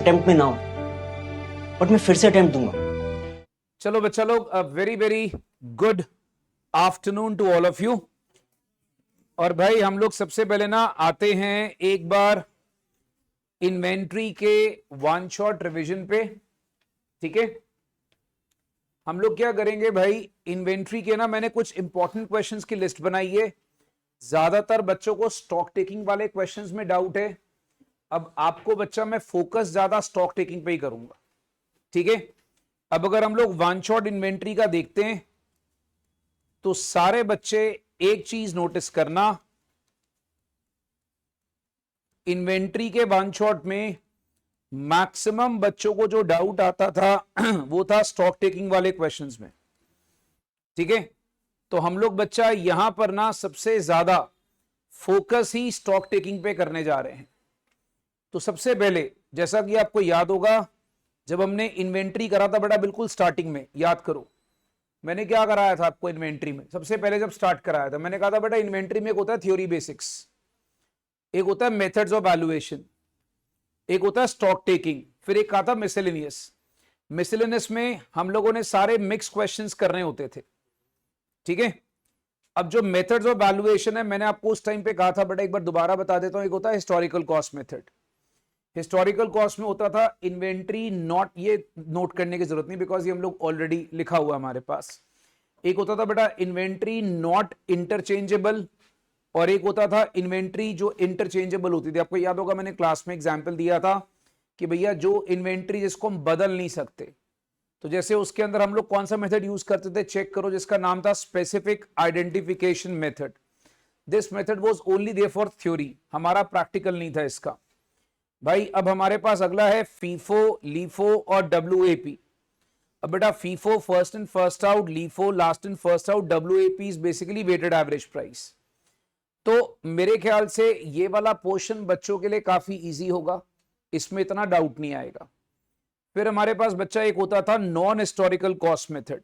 Attempt में ना हो, बट मैं फिर से अटेम्प्ट दूंगा। चलो बच्चा लोग, a very very good afternoon to all of you. और भाई हम लोग सबसे पहले ना आते हैं एक बार इन्वेंट्री के वन शॉट रिवीजन पे। ठीक है, हम लोग क्या करेंगे भाई, इन्वेंट्री के ना मैंने कुछ इंपॉर्टेंट क्वेश्चंस की लिस्ट बनाई है। ज्यादातर बच्चों को स्टॉक टेकिंग वाले क्वेश्चंस में डाउट है। अब आपको बच्चा मैं फोकस ज्यादा स्टॉक टेकिंग पे ही करूंगा। ठीक है, अब अगर हम लोग वन शॉट इन्वेंट्री का देखते हैं तो सारे बच्चे एक चीज नोटिस करना, इन्वेंट्री के वन शॉट में मैक्सिमम बच्चों को जो डाउट आता था वो था स्टॉक टेकिंग वाले क्वेश्चंस में। ठीक है, तो हम लोग बच्चा यहां पर ना सबसे ज्यादा फोकस ही स्टॉक टेकिंग पे करने जा रहे हैं। तो सबसे पहले जैसा कि आपको याद होगा, जब हमने इन्वेंट्री करा था बेटा बिल्कुल स्टार्टिंग में, याद करो मैंने क्या कराया था आपको इन्वेंट्री में। सबसे पहले जब स्टार्ट कराया था मैंने कहा था बेटा इन्वेंट्री में एक होता है थ्योरी बेसिक्स, एक होता है मेथड्स ऑफ वैल्यूएशन, एक होता है स्टॉक टेकिंग, फिर एक कहा था मिसलेनियस। मिसलेनियस में हम लोगों ने सारे मिक्स क्वेश्चंस करने होते थे। ठीक है, अब जो मेथड्स ऑफ वैल्यूएशन है मैंने आपको उस टाइम पे कहा था बेटा, एक बार दोबारा बता देता हूं। एक होता है historical cost method. Historical cost में होता था इन्वेंट्री नॉट, ये नोट करने की जरूरत नहीं बिकॉज ये हम लोग ऑलरेडी लिखा हुआ हमारे पास। एक होता था बेटा इन्वेंट्री नॉट इंटरचेंजेबल, और एक होता था इन्वेंट्री जो इंटरचेंजेबल होती थी। आपको याद होगा मैंने क्लास में एग्जांपल दिया था कि भैया जो इन्वेंट्री जिसको हम बदल नहीं सकते, तो जैसे उसके अंदर हम लोग कौन सा मेथड यूज करते थे, चेक करो, जिसका नाम था specific identification method. This method was only there for theory, हमारा प्रैक्टिकल नहीं था इसका। भाई अब हमारे पास अगला है फीफो, लीफो और डब्ल्यूएपी। अब बेटा FIFO first in first out, LIFO last in first out, WAP is basically weighted average price. तो मेरे ख्याल से ये वाला पोर्शन बच्चों के लिए काफी इजी होगा, इसमें इतना डाउट नहीं आएगा। फिर हमारे पास बच्चा एक होता था non historical cost method.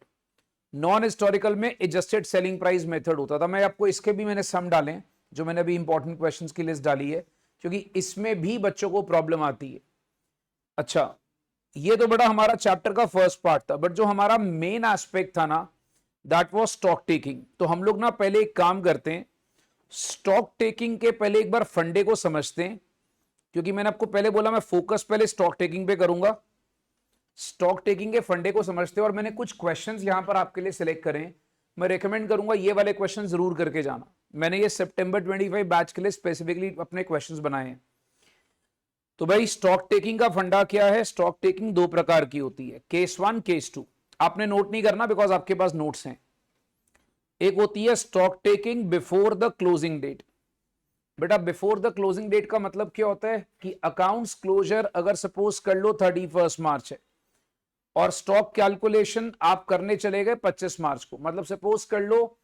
Non historical में एडजस्टेड सेलिंग प्राइस मेथड होता था। मैं आपको इसके भी मैंने सम डाले, जो मैंने अभी इंपॉर्टेंट क्वेश्चंस की लिस्ट डाली है, क्योंकि इसमें भी बच्चों को प्रॉब्लम आती है। अच्छा, ये तो बड़ा हमारा चैप्टर का फर्स्ट पार्ट था, बट जो हमारा मेन एस्पेक्ट था ना, दैट वाज स्टॉक टेकिंग। तो हम लोग ना पहले एक काम करते हैं, स्टॉक टेकिंग के पहले एक बार फंडे को समझते हैं, क्योंकि मैंने आपको पहले बोला मैं फोकस पहले स्टॉक टेकिंग पे करूंगा। स्टॉक टेकिंग के फंडे को समझते हैं, और मैंने कुछ क्वेश्चंस यहां पर आपके लिए सिलेक्ट करें। मैं रेकमेंड करूंगा ये वाले क्वेश्चन जरूर करके जाना। मैंने ये सितंबर 25 बैच के लिए स्पेसिफिकली अपने क्वेश्चंस बनाए हैं। तो भाई स्टॉक टेकिंग का फंडा क्या है, स्टॉक टेकिंग दो प्रकार की होती है, केस 1 केस 2। आपने नोट नहीं करना बिकॉज आपके पास नोट्स हैं। एक होती है stock taking before the closing date. बेटा बिफोर द क्लोजिंग डेट का मतलब क्या होता है कि अकाउंट्स क्लोजर अगर सपोज कर लो 31 मार्च है, और स्टॉक कैलकुलेशन आप करने चले गए 25 मार्च को। मतलब सपोज कर लो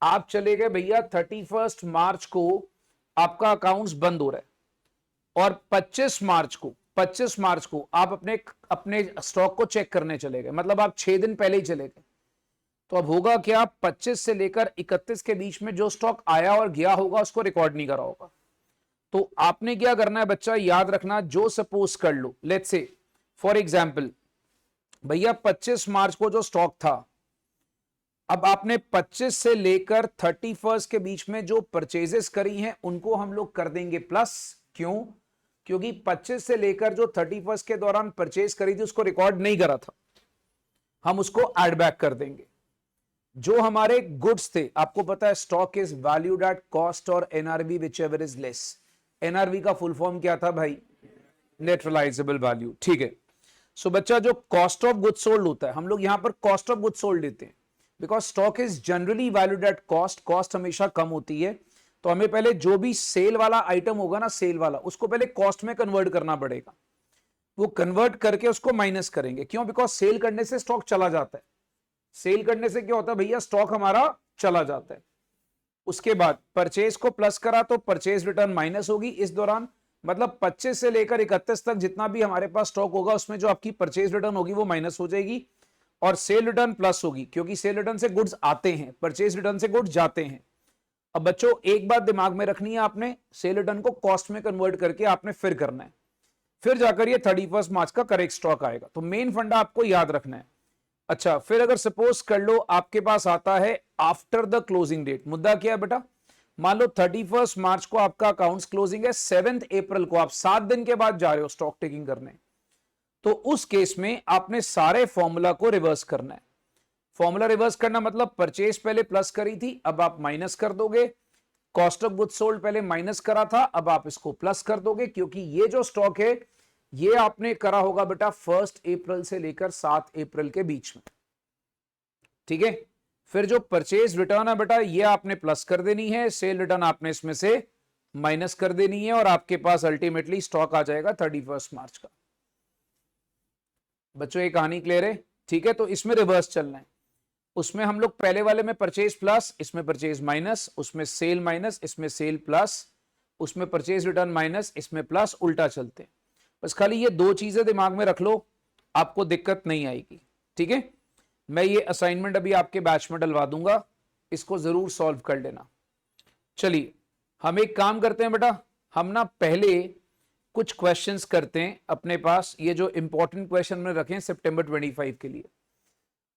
आप चले गए भैया 31 मार्च को आपका अकाउंट्स बंद हो रहा है, और 25 मार्च को आप अपने अपने स्टॉक को चेक करने चले गए, मतलब आप 6 दिन पहले ही चले गए। तो अब होगा क्या, 25 से लेकर 31 के बीच में जो स्टॉक आया और गया होगा उसको रिकॉर्ड नहीं करा होगा। तो आपने क्या करना है बच्चा, याद रखना, जो सपोज कर लो लेट्स से फॉर एग्जांपल भैया 25 मार्च को जो स्टॉक था, अब आपने 25 से लेकर 31 के बीच में जो परचेजेस करी हैं उनको हम लोग कर देंगे प्लस। क्यों, क्योंकि 25 से लेकर जो 31 के दौरान परचेज करी थी उसको रिकॉर्ड नहीं करा था, हम उसको ऐड बैक कर देंगे। जो हमारे गुड्स थे, आपको पता है stock is valued at cost और NRV whichever is less. NRV का फुल फॉर्म क्या था भाई, नेट रियलाइजेबल वैल्यू। ठीक है, सो बच्चा जो कॉस्ट ऑफ गुड्स सोल्ड होता है, हम लोग यहां पर कॉस्ट ऑफ गुड्स सोल्ड लेते हैं because stock is generally valued at cost, cost हमेशा कम होती है। तो हमें पहले जो भी सेल वाला आइटम होगा ना, सेल वाला, उसको पहले कॉस्ट में कन्वर्ट करना पड़ेगा। वो कन्वर्ट करके उसको माइनस करेंगे। क्यों, बिकॉज सेल करने से स्टॉक चला जाता है। सेल करने से क्या होता है भैया, स्टॉक हमारा चला जाता है। उसके बाद परचेज को प्लस करा तो परचेज रिटर्न माइनस होगी इस दौरान। मतलब 25 से लेकर 31 तक जितना भी हमारे पास स्टॉक होगा उसमें जो आपकी परचेज रिटर्न होगी वो माइनस हो जाएगी, और सेल रिटर्न प्लस होगी, क्योंकि सेल रिटर्न से गुड्स आते हैं, परचेज रिटर्न से गुड्स जाते हैं। अब बच्चों एक बात दिमाग में रखनी है आपने, सेल रिटर्न को कॉस्ट में कन्वर्ट करके आपने फिर करना है। फिर जाकर ये 31 मार्च का करेक्ट स्टॉक आएगा। तो मेन फंडा आपको याद रखना है। अच्छा, फिर अगर सपोज कर लो आपके पास आता है आफ्टर द क्लोजिंग डेट, मुद्दा क्या है बेटा, मान लो 31 मार्च को आपका अकाउंट्स क्लोजिंग है, 7 अप्रैल को आप 7 दिन के बाद जा रहे हो स्टॉक टेकिंग करने, तो उस केस में आपने सारे फॉर्मूला को रिवर्स करना है। फॉर्मूला रिवर्स करना मतलब परचेज पहले प्लस करी थी, अब आप माइनस कर दोगे, कॉस्ट ऑफ गुड्स सोल्ड पहले माइनस करा था, अब आप इसको प्लस कर दोगे, क्योंकि ये जो स्टॉक है ये आपने करा होगा बेटा 1 अप्रैल से लेकर 7 अप्रैल के बीच में, ठीक है। फिर जो परचेज रिटर्न है बेटा ये आपने प्लस कर देनी है, सेल रिटर्न आपने इसमें से माइनस कर देनी है, और आपके पास अल्टीमेटली स्टॉक आ जाएगा 31 मार्च का। बच्चों ये कहानी क्लियर है, ठीक है। तो इसमें रिवर्स चलना है, उसमें हम लोग पहले वाले में परचेज प्लस, इसमें परचेज माइनस, उसमें सेल माइनस, इसमें सेल प्लस, उसमें परचेज रिटर्न माइनस, इसमें प्लस, उल्टा चलते हैं। बस खाली ये दो चीजें दिमाग में रख लो, आपको दिक्कत नहीं आएगी, ठीक है। मैं ये असाइनमेंट अभी आपके बैच में डलवा दूंगा, इसको जरूर सॉल्व कर लेना। चलिए हम एक काम करते हैं बेटा, हम ना पहले कुछ क्वेश्चंस करते हैं अपने पास, ये जो इंपॉर्टेंट क्वेश्चन में रखे हैं सितंबर 25 के लिए।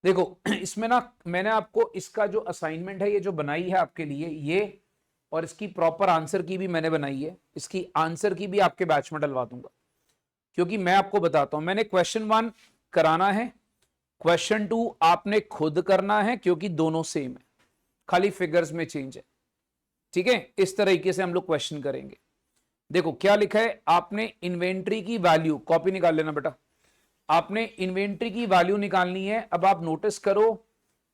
देखो इसमें ना मैंने आपको इसका जो असाइनमेंट है ये जो बनाई है आपके लिए ये, और इसकी प्रॉपर आंसर की भी मैंने बनाई है, इसकी आंसर की भी आपके बैच में डलवा दूंगा, क्योंकि मैं आपको बताता हूं, मैंने क्वेश्चन 1 कराना है, क्वेश्चन 2 आपने खुद करना है, क्योंकि दोनों सेम है, खाली फिगर्स में चेंज है, ठीक है। इस तरीके से हम लोग क्वेश्चन करेंगे। देखो क्या लिखा है, आपने इन्वेंट्री की वैल्यू, कॉपी निकाल लेना बेटा, आपने इन्वेंट्री की वैल्यू निकालनी है। अब आप नोटिस करो,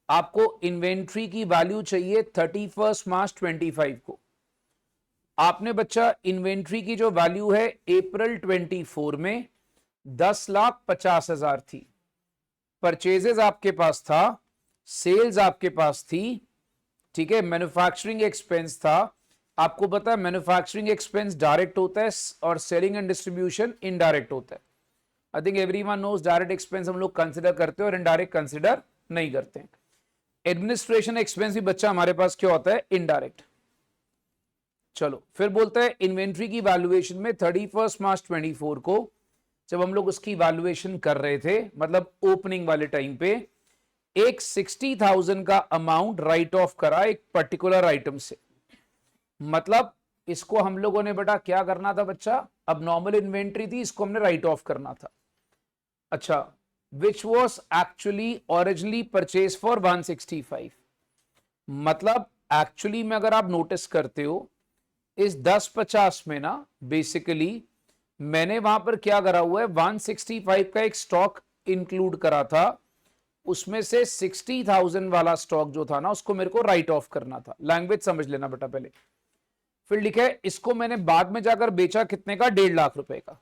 आपको इन्वेंट्री की वैल्यू चाहिए 31 मार्च 25 को। आपने बच्चा इन्वेंट्री की जो वैल्यू है अप्रैल 24 में 10,50,000 थी, परचेजेस आपके पास था, सेल्स आपके पास थी, ठीक है, मैन्युफैक्चरिंग एक्सपेंस था। आपको पता है मैन्युफैक्चरिंग एक्सपेंस डायरेक्ट होता है और सेलिंग एंड डिस्ट्रीब्यूशन इनडायरेक्ट होता है। I think everyone knows direct expense हम लोग कंसिडर करते हैं और इनडायरेक्ट कंसिडर नहीं करते हैं। एडमिनिस्ट्रेशन एक्सपेंस भी बच्चा हमारे पास क्या होता है, इनडायरेक्ट। चलो फिर बोलते हैं इन्वेंट्री की वैल्यूएशन में 31 मार्च 24 को जब हम लोग उसकी वैल्यूएशन कर रहे थे, मतलब ओपनिंग वाले टाइम पे, एक 60,000 का अमाउंट राइट ऑफ करा एक पर्टिकुलर आइटम से। मतलब इसको हम लोगों ने बेटा क्या करना था बच्चा, अब नॉर्मल इन्वेंट्री थी, इसको हमने राइट ऑफ करना था। अच्छा, which was actually originally purchase for 165। मतलब एक्चुअली में अगर आप नोटिस करते हो इस 1050 में ना बेसिकली मैंने वहां पर क्या करा हुआ है, 165 का एक स्टॉक इंक्लूड करा था, उसमें से 60,000 वाला स्टॉक जो था ना उसको मेरे को राइट ऑफ करना था। लैंग्वेज समझ लेना बेटा पहले। फिर लिखा है इसको मैंने बाद में जाकर बेचा कितने का, 1.5 लाख रुपए का।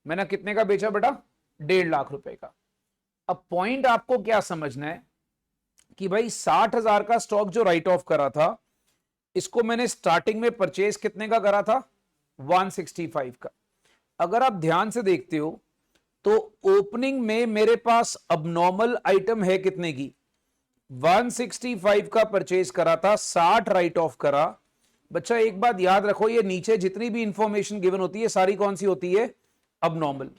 मैंने कितने का बेचा बेटा, 1.5 लाख रुपए का। अब पॉइंट आपको क्या समझना है कि भाई 60,000 का स्टॉक जो राइट ऑफ करा था, इसको मैंने स्टार्टिंग में परचेज कितने का करा था, 165 का। अगर आप ध्यान से देखते हो तो ओपनिंग में मेरे पास अबनॉर्मल आइटम है कितने की, 165 का परचेज करा था, 60 राइट ऑफ करा। बच्चा एक बात याद रखो, ये नीचे जितनी भी इंफॉर्मेशन गिवन होती है सारी कौन सी होती है, अबनॉर्मल।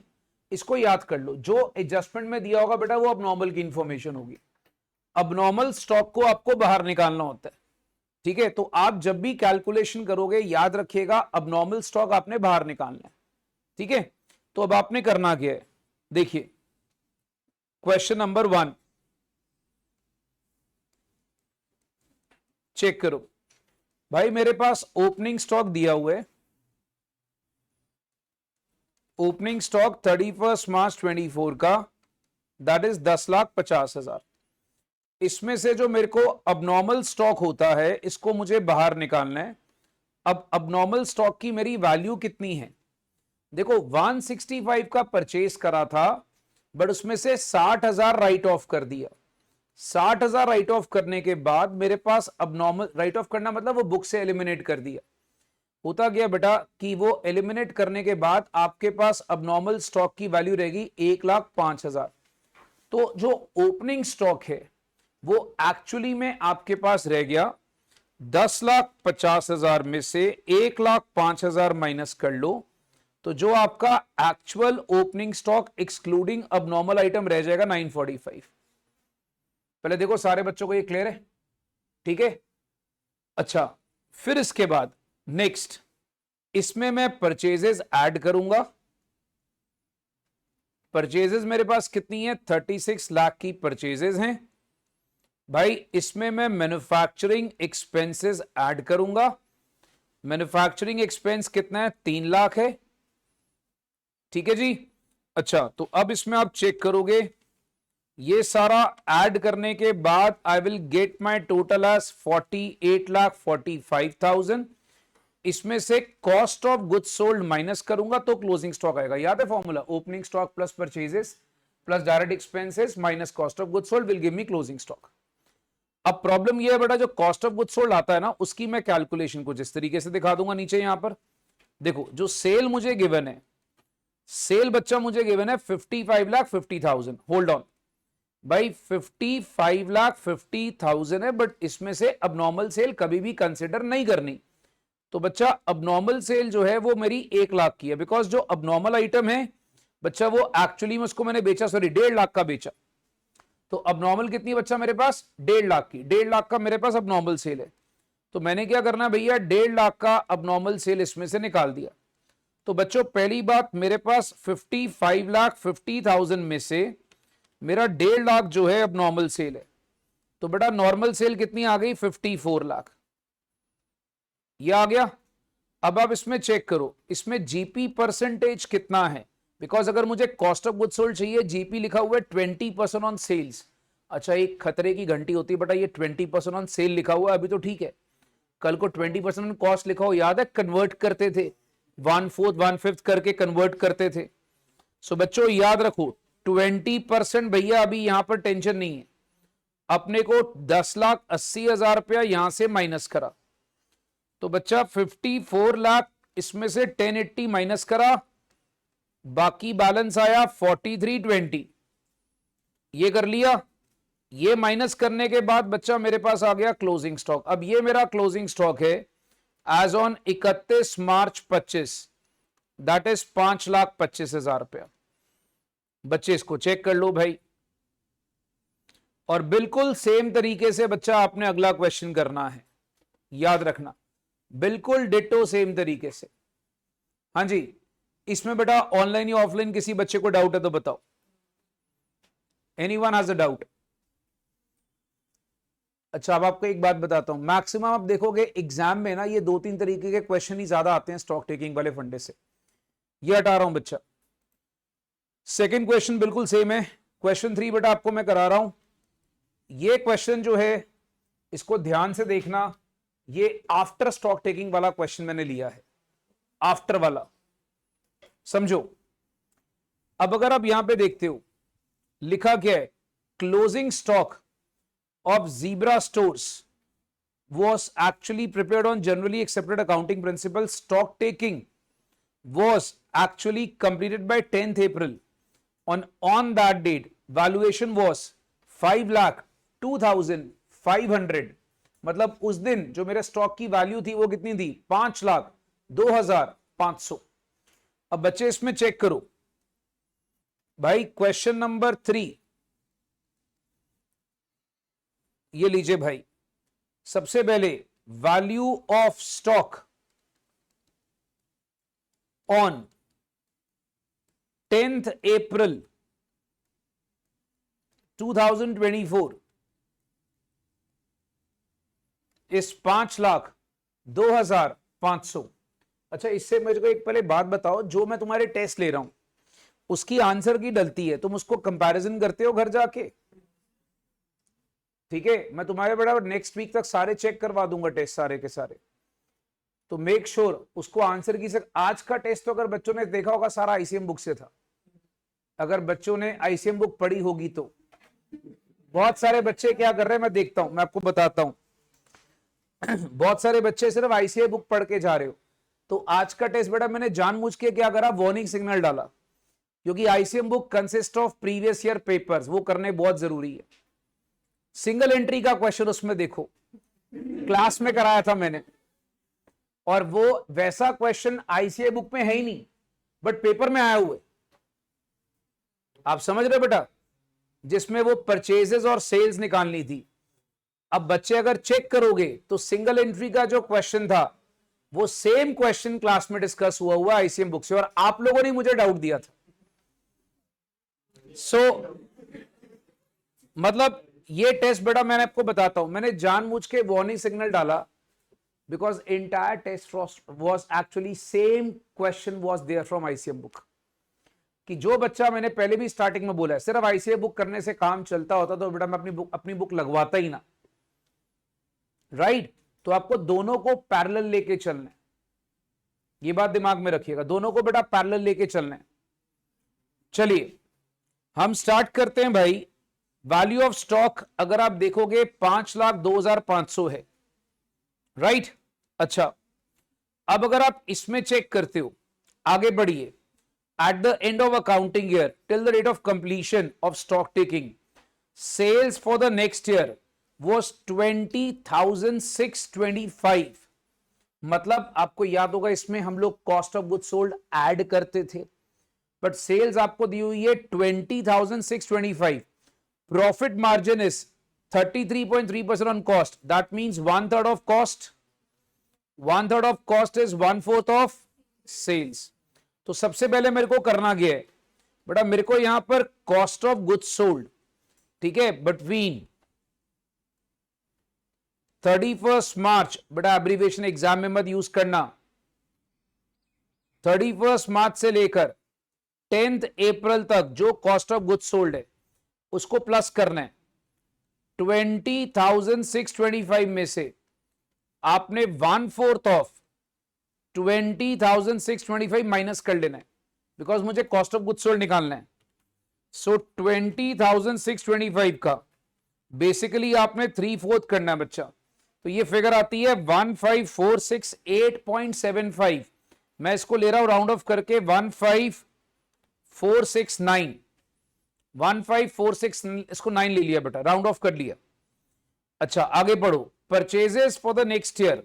इसको याद कर लो, जो एडजस्टमेंट में दिया होगा बेटा वो अबनॉर्मल की इंफॉर्मेशन होगी। अबनॉर्मल स्टॉक को आपको बाहर निकालना होता है, ठीक है। तो आप जब भी कैलकुलेशन करोगे याद रखिएगा अबनॉर्मल स्टॉक आपने बाहर निकालना है, ठीक है। तो अब आपने करना क्या है, देखिए क्वेश्चन नंबर 1 चेक करो भाई, मेरे पास ओपनिंग स्टॉक दिया हुआ है, ओपनिंग स्टॉक 31 मार्च 24 का, दैट इज 10,50,000। इसमें से जो मेरे को अबनॉर्मल स्टॉक होता है इसको मुझे बाहर निकालना है। अब अबनॉर्मल स्टॉक की मेरी वैल्यू कितनी है, देखो 165 का परचेज करा था, बट उसमें से 60,000 राइट ऑफ कर दिया। 60,000 राइट ऑफ करने के बाद मेरे पास अबनॉर्मल, राइट ऑफ करना मतलब वो बुक से एलिमिनेट कर दिया। होता गया बेटा कि वो एलिमिनेट करने के बाद आपके पास अबनॉर्मल स्टॉक की वैल्यू रहेगी 1,05,000। तो जो ओपनिंग स्टॉक है वो एक्चुअली में आपके पास रह गया 10,50,000 में से 1,05,000 माइनस कर लो तो जो आपका actual opening stock excluding abnormal item रह जाएगा 945। पहले देखो सारे बच्चों को ये क्लियर है, ठीक है। अच्छा, फिर इसके बाद नेक्स्ट इसमें मैं परचेजेस ऐड करूंगा। परचेजेस मेरे पास कितनी है, 36 लाख की परचेजेस हैं भाई। इसमें मैं मैन्युफैक्चरिंग एक्सपेंसेस ऐड करूंगा। मैन्युफैक्चरिंग एक्सपेंस कितना है, 3 लाख है, ठीक है जी। अच्छा, तो अब इसमें आप चेक करोगे, ये सारा ऐड करने के बाद I will get my total as 48,45,000। इसमें से cost of goods sold minus करूंगा तो क्लोजिंग स्टॉक आएगा। याद है formula, opening stock plus purchases plus direct expenses minus cost of goods sold will give me closing stock. अब problem ये है बेटा, जो कॉस्ट ऑफ गुड्स सोल्ड आता है ना, उसकी मैं कैलकुलेशन कुछ इस तरीके से दिखा दूंगा नीचे। यहां पर देखो, जो सेल मुझे गिवन है, सेल बच्चा मुझे गिवन है 55,50,000। होल्ड ऑन भाई, 55,50,000 है, बट इसमें से अबनॉर्मल सेल कभी भी कंसिडर नहीं करनी। तो बच्चा अबनॉर्मल सेल जो है वो मेरी 1 लाख की है, बिकॉज जो अबनॉर्मल आइटम है बच्चा वो एक्चुअली में उसको मैंने बेचा, सॉरी 1.5 लाख का बेचा। तो अबनॉर्मल कितनी है बच्चा मेरे पास, 1.5 लाख की। 1.5 लाख का मेरे पास अबनॉर्मल सेल है। तो मैंने क्या करना है भैया, 1.5 लाख का अबनॉर्मल सेल इसमें से निकाल दिया। तो बच्चों पहली बात, मेरे पास 55,50,000 में से मेरा 1.5 लाख जो है अबनॉर्मल सेल है। तो बेटा नॉर्मल सेल कितनी आ गई, 54 लाख, ये आ गया। अब आप इसमें चेक करो, इसमें जीपी परसेंटेज कितना है, बिकॉज अगर मुझे कॉस्ट ऑफ गुड्स सोल्ड चाहिए, जीपी लिखा हुआ है 20% ऑन सेल्स। अच्छा, एक खतरे की घंटी होती है बेटा, ये 20% ऑन सेल लिखा हुआ है अभी तो ठीक है, कल को 20% ऑन कॉस्ट लिखा हो, याद है कन्वर्ट करते थे, 1/4 1/5 करके कन्वर्ट करते थे। सो बच्चों याद रखो 20% भैया, अभी यहां पर टेंशन नहीं है। अपने को 10,80,000 रुपया यहां से माइनस करा, तो बच्चा 54 लाख इसमें से 1080 माइनस करा, बाकी बैलेंस आया 4320। ये कर लिया। ये माइनस करने के बाद बच्चा मेरे पास आ गया क्लोजिंग स्टॉक। अब ये मेरा क्लोजिंग स्टॉक है as on 31 March 25, that is 5,25,000 रुपया। बच्चे इसको चेक कर लो भाई, और बिल्कुल सेम तरीके से बच्चा आपने अगला क्वेश्चन करना है, याद रखना, बिल्कुल डिटो सेम तरीके से। हाँ जी, इसमें बेटा ऑनलाइन या ऑफलाइन किसी बच्चे को डाउट है तो बताओ, एनीवन हैज अ डाउट? अच्छा, अब आपको एक बात बताता हूं, मैक्सिमम आप देखोगे एग्जाम में ना ये 2-3 तरीके के क्वेश्चन ही ज्यादा आते हैं स्टॉक टेकिंग वाले फंडे से। ये हटा रहा हूं बच्चा। सेकंड क्वेश्चन बिल्कुल सेम है। क्वेश्चन 3 बेटा आपको मैं करा रहा हूं। ये क्वेश्चन जो है इसको ध्यान से देखना, ये आफ्टर स्टॉक टेकिंग वाला क्वेश्चन मैंने लिया है, आफ्टर वाला, समझो। अब अगर आप यहां पे देखते हो लिखा क्या है, closing stock of zebra stores was actually prepared on generally accepted accounting principles. Stock taking was actually completed by 10th April. On that date, valuation was 5,02,500. मतलब उस दिन जो मेरे स्टॉक की वैल्यू थी वो कितनी थी, 5,02,500। अब बच्चे इसमें चेक करो भाई, क्वेश्चन नंबर 3 ये लीजिए भाई। सबसे पहले value of stock on 10th April 2024 इस 5,02,500। अच्छा, इससे मुझे को एक पहले बात बताओ, जो मैं तुम्हारे टेस्ट ले रहा हूं उसकी आंसर की डलती है, तुम उसको कंपैरिजन करते हो घर जाके? ठीक है, मैं तुम्हारे बड़ा नेक्स्ट वीक तक सारे चेक करवा दूंगा टेस्ट सारे के सारे, तो मेक श्योर उसको आंसर की आज का टेस्ट तो अगर बच्चों ने देखा होगा सारा आईसीएम बुक से था, अगर बच्चों ने आईसीएम बुक पढ़ी होगी तो। बहुत सारे बच्चे क्या कर रहे हैं मैं देखता हूं, मैं आपको बताता हूं बहुत सारे बच्चे सिर्फ आईसीएम बुक पढ़ के जा रहे हो। तो आज का टेस्ट बेटा मैंने जानबूझ के क्या करा, वार्निंग सिग्नल डाला, क्योंकि ICM book consist of previous year papers, वो करने बहुत जरूरी है। सिंगल एंट्री का क्वेश्चन उसमें देखो, क्लास में कराया था मैंने, और वो वैसा क्वेश्चन आईसीए बुक में है ही नहीं। बट पेपर में आया हुआ है, आप समझ रहे बेटा, जिसमें वो परचेजेस और सेल्स निकालनी थी। अब बच्चे अगर चेक करोगे तो सिंगल एंट्री का जो क्वेश्चन था वो सेम क्वेश्चन क्लास में डिस्कस हुआ आईसीएम बुक से, और आप लोगों ने मुझे डाउट दिया था। मतलब ये टेस्ट बेटा मैंने आपको बताता हूं, मैंने जानबूझ के वार्निंग सिग्नल डाला because entire test was actually same question was there from ICM book. कि जो बच्चा, मैंने पहले भी स्टार्टिंग में बोला है, सिर्फ आईसीएम बुक करने से काम चलता होता तो बेटा मैं अपनी बुक लगवाता ही ना, राइट? तो आपको दोनों को पैरेलल लेके चलना है, ये बात दिमाग में रखिएगा, दोनों को बेटा पैरेलल लेके चलना है। चलिए हम स्टार्ट करते हैं भाई। वैल्यू ऑफ स्टॉक अगर आप देखोगे 5,02,500 है, राइट? अच्छा, अब अगर आप इसमें चेक करते हो, आगे बढ़िए। At the end of accounting year till the date of completion of stock taking, sales for the next year was 20,625। मतलब आपको याद होगा इसमें हम लोग cost of goods sold add करते थे, बट सेल्स आपको दी हुई है 20,625। Profit margin is 33.3% on cost, that means 1/3 of cost, 1/3 of cost is 1/4 of sales. तो सबसे पहले मेरे को करना क्या है बेटा, मेरे को यहां पर कॉस्ट ऑफ गुड्स सोल्ड, ठीक है, बिटवीन 31 मार्च, बेटा एब्रीविएशन एग्जाम में मत यूज करना, 31 मार्च से लेकर 10th अप्रैल तक जो कॉस्ट ऑफ गुड्स सोल्ड है उसको प्लस करना है। 20,625 में से आपने 1/4 ऑफ 20,625 माइनस कर लेना है, बिकॉज मुझे कॉस्ट ऑफ गुड्स सोल्ड निकालना है। सो 20,625 का बेसिकली आपने 3/4 करना है बच्चा, तो ये फिगर आती है 15,468.75। मैं इसको ले रहा हूं राउंड ऑफ करके 15,469, 15,469, इसको 9 ले लिया बेटा, राउंड ऑफ कर लिया। अच्छा आगे पढ़ो। Purchases for the next year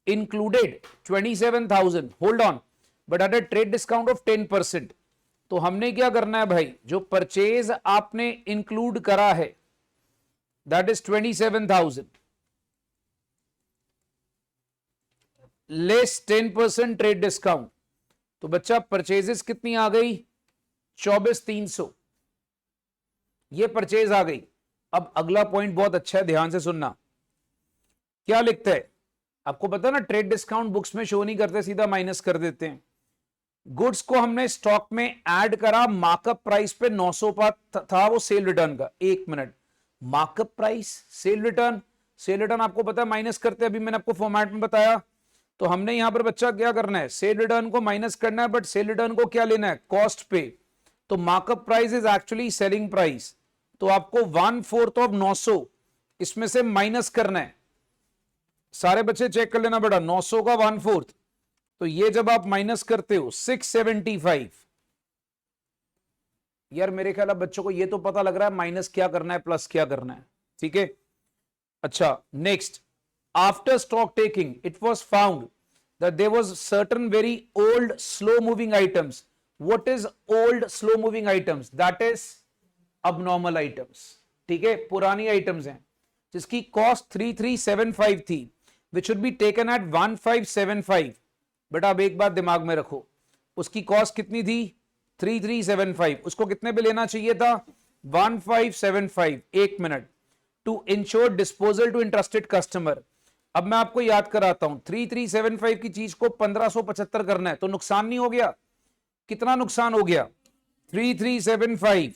included 27,000, hold on, but at a trade discount of 10%। तो हमने क्या करना है भाई, जो परचेज आपने इंक्लूड करा है that is 27,000 less 10% trade discount. तो बच्चा परचेजेस कितनी आ गई, 24,300, ये परचेज आ गई। अब अगला पॉइंट बहुत अच्छा है, ध्यान से सुनना। क्या लिखता है आपको पता है ना, ट्रेड डिस्काउंट बुक्स में शो नहीं करते, सीधा माइनस कर देते हैं। गुड्स को हमने स्टॉक में ऐड करा, मार्कअप प्राइस पे 900 था वो सेल रिटर्न का। एक minute, markup price, cell return, cell return आपको पता है माइनस करते हैं, अभी मैंने आपको फॉर्मेट में बताया। तो हमने यहां पर बच्चा क्या करना है, सेल रिटर्न को माइनस करना है, बट सेल रिटर्न को क्या लेना है, कॉस्ट पे। तो markup price is actually selling price, तो आपको 1/4 ऑफ 900 इसमें से माइनस करना है। सारे बच्चे चेक कर लेना बेटा, 900 का 1/4, तो ये जब आप माइनस करते हो 675। यार मेरे ख्याल बच्चों को ये तो पता लग रहा है माइनस क्या करना है, प्लस क्या करना है, ठीक है। अच्छा next, after stock taking it was found that there was certain very old slow moving items. What is old slow moving items, that is abnormal items, ठीक है, पुरानी आइटम्स हैं जिसकी कॉस्ट 3375 थी, which should be taken at 1575। बेटा अब एक बात दिमाग में रखो, उसकी कॉस्ट कितनी थी, 3375, उसको कितने पे लेना चाहिए था, 1575। एक minute, to ensure disposal to interested customer. अब मैं आपको याद कराता हूं, 3375 की चीज को 1575 करना है, तो नुकसान नहीं हो गया, कितना नुकसान हो गया, 3375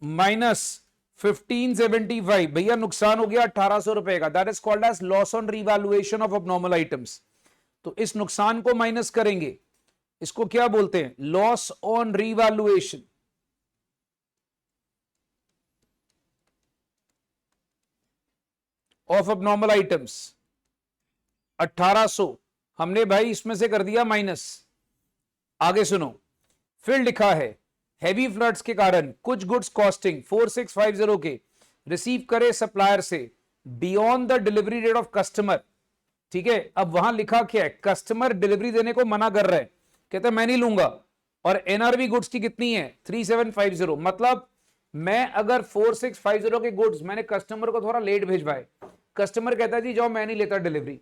माइनस 1575, भैया नुकसान हो गया 1800 रुपए का। That is called as loss on revaluation of abnormal items. तो इस नुकसान को माइनस करेंगे, इसको क्या बोलते हैं, loss on revaluation. Of abnormal items 1800 हमने भाई इसमें से कर दिया माइनस। आगे सुनो, फिर लिखा है हैवी फ्लड्स के कारण कुछ गुड्स कॉस्टिंग 4650 के रिसीव करे सप्लायर से beyond the delivery date of customer, ठीक है। अब वहां लिखा क्या है, कस्टमर डिलीवरी देने को मना कर रहा है, कहते हैं मैं नहीं लूंगा, और एनआरवी गुड्स की कितनी है 3750। मतलब मैं अगर 4650 के गुड्स मैंने कस्टमर को थोड़ा लेट भेजवाए, कस्टमर कहता है जी जाओ मैं नहीं लेता डिलीवरी,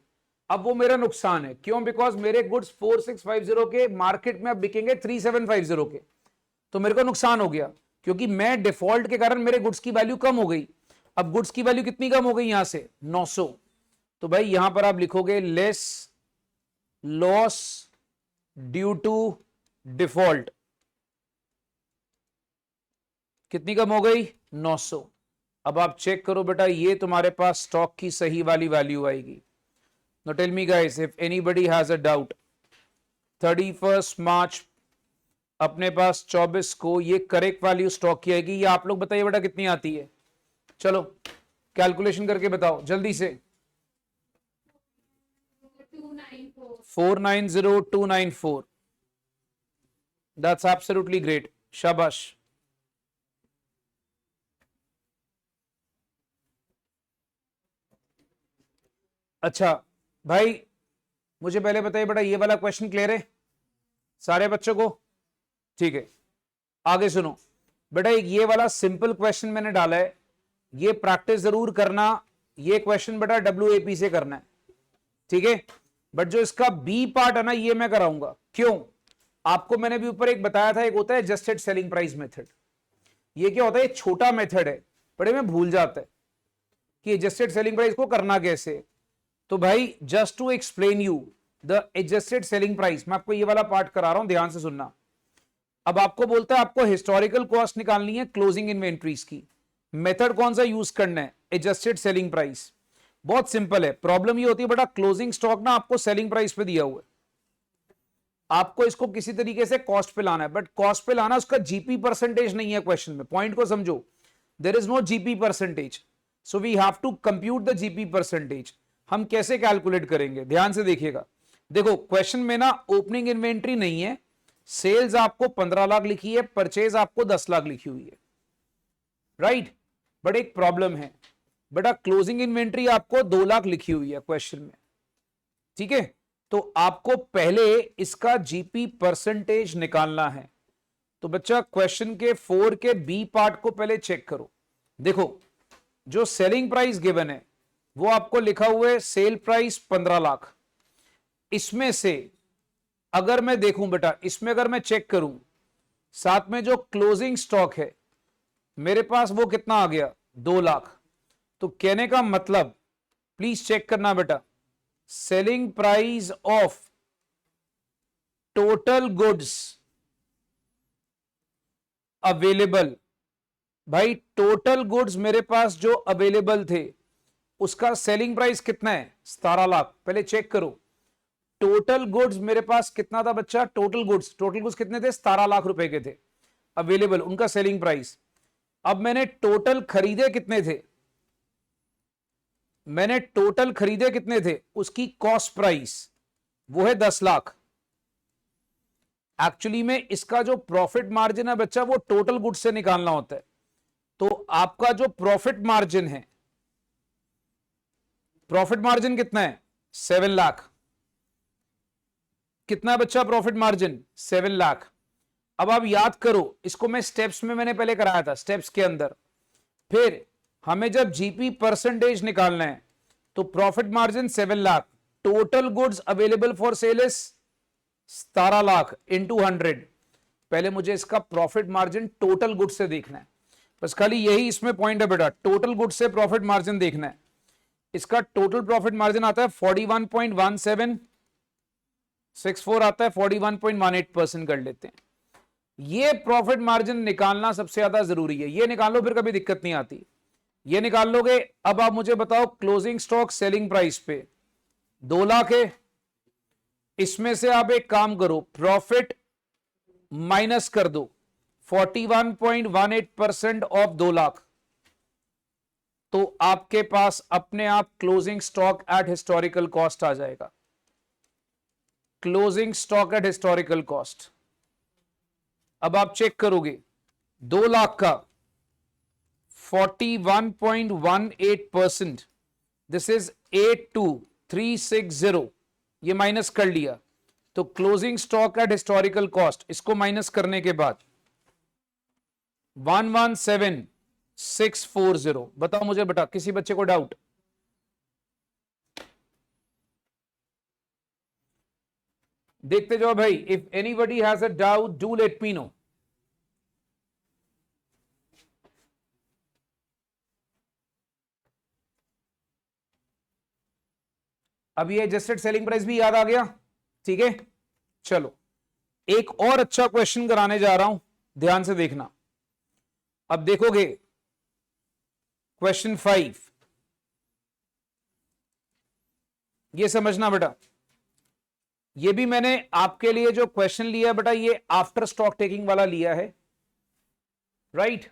अब वो मेरा नुकसान है। क्यों? बिकॉज मेरे गुड्स 4650 के मार्केट में अब बिकेंगे 3750 के, तो मेरे को नुकसान हो गया, क्योंकि मैं डिफॉल्ट के कारण मेरे गुड्स की वैल्यू कम हो गई। अब गुड्स की वैल्यू कितनी कम हो गई यहां से 900, तो भाई यहां पर आप लिखोगे less loss due to default, कितनी कम हो गई 900। अब आप चेक करो बेटा, ये तुम्हारे पास स्टॉक की सही वाली वैल्यू आएगी। Now tell me guys, if anybody has a doubt, 31st मार्च अपने पास 24 को ये करेक्ट वैल्यू स्टॉक की आएगी, या आप लोग बताइए बेटा कितनी आती है? चलो कैलकुलेशन करके बताओ जल्दी से। 490294। दैट्स एब्सोल्युटली ग्रेट, शाबाश। अच्छा भाई मुझे पहले बताइए बेटा, ये वाला क्वेश्चन क्लियर है सारे बच्चों को? ठीक है, आगे सुनो बेटा, एक ये वाला सिंपल क्वेश्चन मैंने डाला है, ये प्रैक्टिस जरूर करना। ये क्वेश्चन बेटा WAP से करना है, ठीक है? बट जो इसका बी पार्ट है ना, ये मैं कराऊंगा। क्यों? आपको मैंने भी ऊपर एक बताया था, एक होता है एडजस्टेड सेलिंग प्राइस मेथड। ये क्या होता है? छोटा मेथड है, बड़े में भूल जाता है कि एडजस्टेड सेलिंग प्राइस को करना कैसे। तो भाई just to explain you the adjusted selling price, मैं आपको ये वाला पार्ट करा रहा हूं, ध्यान से सुनना। अब आपको बोलता है आपको हिस्टोरिकल कॉस्ट निकालनी है क्लोजिंग इन्वेंट्रीज की, मेथड कौन सा यूज करना है? Adjusted selling price. बहुत सिंपल है। प्रॉब्लम ये होती है बेटा, क्लोजिंग स्टॉक ना आपको सेलिंग प्राइस पे दिया हुआ है, आपको इसको किसी तरीके से कॉस्ट पे लाना है, बट कॉस्ट पे लाना उसका जीपी परसेंटेज नहीं है क्वेश्चन में। पॉइंट को समझो, there is no GP percentage, so we have to compute the GP percentage. हम कैसे कैलकुलेट करेंगे? ध्यान से देखिएगा। देखो क्वेश्चन में ना ओपनिंग इन्वेंट्री नहीं है, सेल्स आपको 15 लाख लिखी है, परचेज आपको 10 लाख लिखी हुई है, राइट? बट एक प्रॉब्लम है बेटा, क्लोजिंग इन्वेंट्री आपको 2 लाख लिखी हुई है क्वेश्चन में, ठीक है? तो आपको पहले इसका जीपी परसेंटेज निकालना है। तो बच्चा क्वेश्चन के 4 के बी पार्ट को पहले चेक करो। देखो जो सेलिंग प्राइस गिवन है वो आपको लिखा हुआ है सेल प्राइस 15 लाख। इसमें से अगर मैं देखूं बेटा, इसमें अगर मैं चेक करूं, साथ में जो क्लोजिंग स्टॉक है मेरे पास वो कितना आ गया 2 लाख। तो कहने का मतलब, प्लीज चेक करना बेटा, selling price of total goods available, भाई टोटल गुड्स मेरे पास जो अवेलेबल थे उसका सेलिंग प्राइस कितना है 17 लाख। पहले चेक करो टोटल गुड्स मेरे पास कितना था बच्चा, टोटल गुड्स कितने थे 17 लाख रुपए के थे अवेलेबल, उनका सेलिंग प्राइस। अब मैंने टोटल खरीदे कितने थे, मैंने टोटल खरीदे कितने थे, उसकी कॉस्ट प्राइस वो है 10 लाख। एक्चुअली में इसका जो प्रॉफिट मार्जिन है बच्चा वो टोटल गुड्स से निकालना होता है। तो आपका जो प्रॉफिट मार्जिन है, प्रॉफिट मार्जिन कितना है 7 लाख। कितना है बच्चा प्रॉफिट मार्जिन 7 लाख। अब आप याद करो, इसको मैं स्टेप्स में मैंने पहले कराया था, स्टेप्स के अंदर। फिर हमें जब जीपी परसेंटेज निकालना है तो profit margin 7 lakh, total goods available for sale is 17 lakh into 100। पहले मुझे इसका प्रॉफिट मार्जिन टोटल गुड्स से देखना है, बस खाली यही इसमें पॉइंट है बेटा, टोटल गुड्स से प्रॉफिट मार्जिन देखना है। इसका टोटल प्रॉफिट मार्जिन आता है 41.1764 आता है, 41.18% कर लेते हैं। ये प्रॉफिट मार्जिन निकालना सबसे ज्यादा जरूरी है, ये निकाल लो फिर कभी दिक्कत नहीं आती, ये निकाल लोगे। अब आप मुझे बताओ क्लोजिंग स्टॉक सेलिंग प्राइस पे 2 लाख है, इसमें से आप एक काम करो, प्रॉफिट माइनस कर दो 41.18% ऑफ 2 लाख, तो आपके पास अपने आप closing stock at historical cost आ जाएगा। Closing stock at historical cost. अब आप चेक करोगे 2 लाख का 41.18%, दिस इज 82360, ये माइनस कर लिया तो closing stock at historical cost, इसको माइनस करने के बाद 117640। बताओ मुझे बेटा, किसी बच्चे को डाउट? देखते जाओ भाई, if anybody has a doubt do let me know. अब ये एडजस्टेड सेलिंग प्राइस भी याद आ गया, ठीक है। चलो एक और अच्छा क्वेश्चन कराने जा रहा हूं, ध्यान से देखना। अब देखोगे क्वेश्चन 5, ये समझना बेटा, ये भी मैंने आपके लिए जो क्वेश्चन लिया है बेटा, ये आफ्टर स्टॉक टेकिंग वाला लिया है, राइट।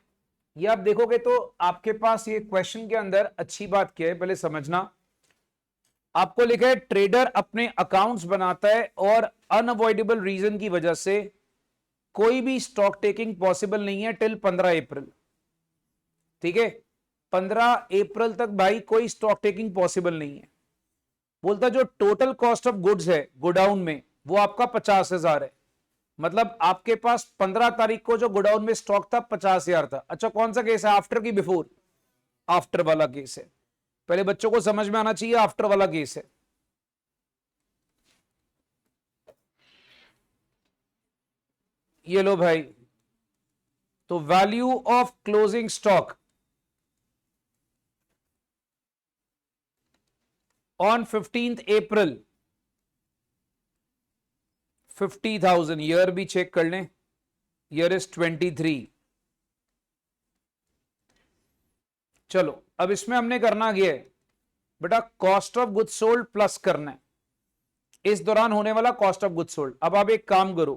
ये आप देखोगे तो आपके पास ये क्वेश्चन के अंदर अच्छी बात क्या है, पहले समझना। आपको लिखा है ट्रेडर अपने अकाउंट्स बनाता है और अनअवॉइडेबल रीजन की वजह से कोई भी स्टॉक टेकिंग पॉसिबल नहीं है टिल 15 अप्रैल, ठीक है। 15 अप्रैल तक भाई कोई स्टॉक टेकिंग पॉसिबल नहीं है। बोलता जो टोटल कॉस्ट ऑफ गुड्स है गोडाउन में वो आपका 50,000 है, मतलब आपके पास 15 तारीख को जो गोडाउन में स्टॉक था 50,000 था। अच्छा कौन सा केस है, आफ्टर की बिफोर? आफ्टर वाला केस है। पहले बच्चों को समझ में आना चाहिए आफ्टर वाला केस है। ये लो भाई, तो value of closing stock on 15th April 50,000। Year भी चेक कर लें, ईयर इज 23। चलो अब इसमें हमने करना क्या है बेटा, cost of goods sold plus करना है, इस दौरान होने वाला कॉस्ट ऑफ गुड्स सोल्ड। अब आप एक काम करो,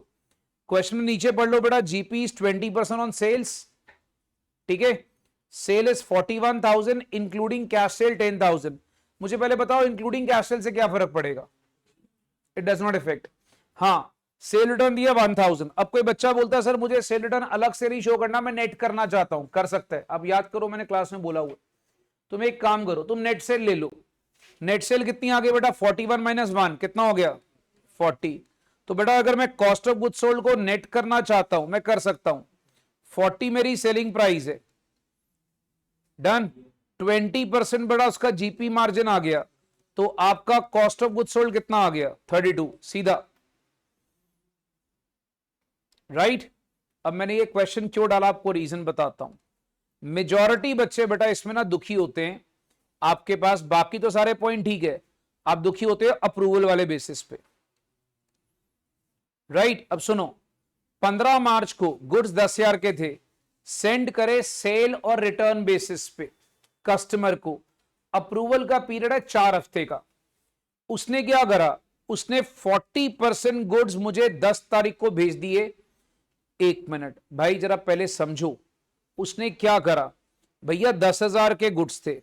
क्वेश्चन में नीचे पढ़ लो बेटा, जीपी इज 20% ऑन सेल्स, ठीक है। Sale is 41,000 including cash sale 10,000। मुझे पहले बताओ इंक्लूडिंग कैश सेल से क्या फर्क पड़ेगा? It does not effect. हाँ सेल रिटर्न दिया 1000। अब कोई बच्चा बोलता है सर मुझे सेल रिटर्न अलग से नहीं शो करना, मैं नेट करना चाहता हूं, कर सकता है। अब याद करो मैंने क्लास में बोला हुआ, तुम एक काम करो, तुम नेट सेल ले लो। नेट सेल कितनी आ गई बेटा, 41 माइनस 1 कितना हो गया, 40। तो बेटा अगर मैं कॉस्ट ऑफ गुड्स सोल्ड को नेट करना चाहता हूं, मैं कर सकता हूं। 40 मेरी सेलिंग प्राइस है, डन। 20% बेटा उसका जीपी मार्जिन आ गया, तो आपका कॉस्ट ऑफ गुड्स सोल्ड कितना आ गया, 32, सीधा, राइट। अब मैंने ये क्वेश्चन क्यों डाला आपको रीजन बताता हूं। मेजॉरिटी बच्चे बेटा इसमें ना दुखी होते हैं, आपके पास बाकी तो सारे पॉइंट ठीक है, आप दुखी होते हो अप्रूवल वाले बेसिस पे, राइट। अब सुनो, 15 मार्च को गुड्स 10,000 के थे, सेंड करे सेल और रिटर्न बेसिस पे कस्टमर को, अप्रूवल का पीरियड है 4 हफ्ते का। उसने क्या करा, उसने 40% गुड्स मुझे 10 तारीख को भेज दिए। 1 मिनट भाई जरा पहले समझो, उसने क्या करा भैया, 10,000 के गुड्स थे,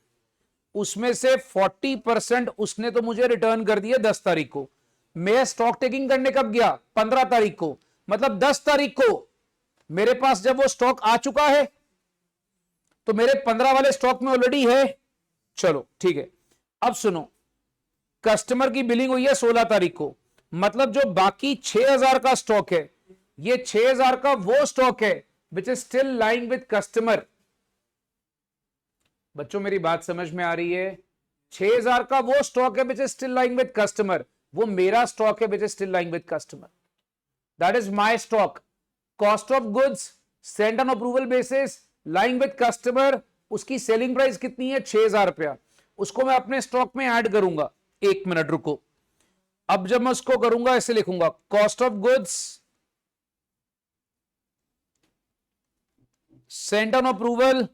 उसमें से 40% उसने तो मुझे रिटर्न कर दिया 10 तारीख को। मैं स्टॉक टेकिंग करने कब गया, 15 तारीख को, मतलब 10 तारीख को मेरे पास जब वो स्टॉक आ चुका है तो मेरे 15 वाले स्टॉक में ऑलरेडी है। चलो ठीक है, अब सुनो, कस्टमर की बिलिंग हुई है 16 तारीख को, मतलब जो बाकी 6,000 का स्टॉक है, ये 6,000 का वो स्टॉक है which is still lying with customer. बच्चों मेरी बात समझ में आ रही है? 6,000 का वो स्टॉक है which is still lying with customer, वो मेरा स्टॉक है which is still lying with customer, that is my stock. Cost of goods send on approval basis, lying with customer, उसकी सेलिंग प्राइस कितनी है, 6,000 रुपया, उसको मैं अपने स्टॉक में ऐड करूंगा। 1 मिनट रुको, अब जब मैं उसको करूंगा ऐसे लिखूंगा, cost of goods send on approval